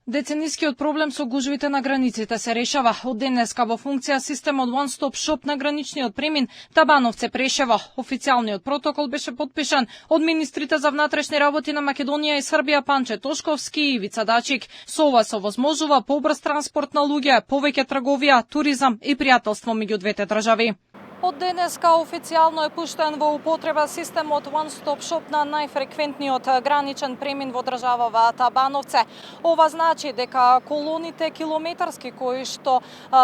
Деценискиот проблем со гужвите на границите се решава. Од денеска во функција системот One Stop Shop на граничниот премин Табановце Прешево. Официјалниот протокол беше потпишан од министрите за внатрешни работи на Македонија и Србија Панче Тошковски и Ивица Дачик. Со ова се овозможува побрз транспорт на луѓе, повеќе трговија, туризам и пријателство меѓу двете држави. Од денеска официјално е пуштен во употреба системот One Stop Shop на најфреквентниот граничен премин во државава Табановце. Ова значи дека колоните километарски кои што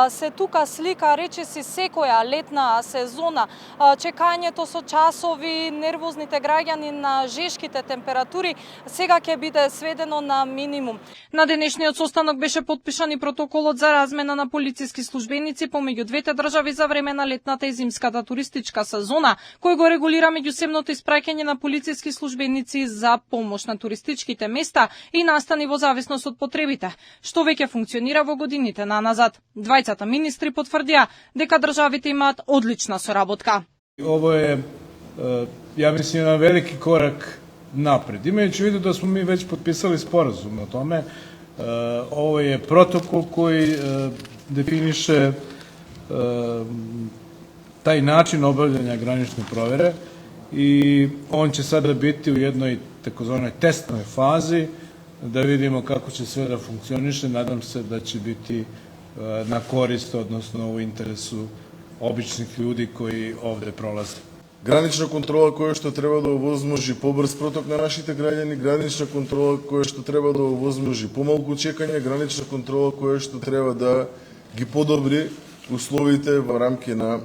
се тука слика речиси секоја летна сезона, чекањето со часови, нервозните граѓани на жешките температури, сега ќе биде сведено на минимум. На денешниот состанок беше потпишан и протоколот за размена на полициски службеници помеѓу двете држави за време на летната и зимската туристичка сезона, кој го регулира меѓусебното испраќање на полициски службеници за помош на туристичките места и настани во зависност од потребите, што веќе функционира во годините наназад. Двајцата министри потврдија дека државите имаат одлична соработка. Ово е, ја мислам, еден велики корак напред. Имајќи виду да смо ми веќе подписали споразум на томе, ово е протокол кој дефинише тај начин обављања граничне провере и он ќе сада бити у jednoj takozvanoj testnoj fazi da vidimo kako će sve da funkcioniše. Nadam se da će biti na korist, odnosno u interesu običnih ljudi koji ovde prolaze. Гранична контрола која што треба да овозможи побрз проток на нашите граѓани, гранична контрола која што треба да овозможи помалку чекање, гранична контрола која што треба да ги подобри условите во рамки на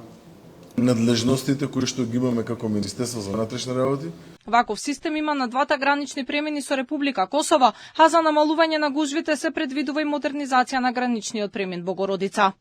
надлежностите кои што ги имаме како Министерство за внатрешни работи. Ваков систем има на двата гранични премини со Република Косово, а за намалување на гужвите се предвидува и модернизација на граничниот премин Богородица.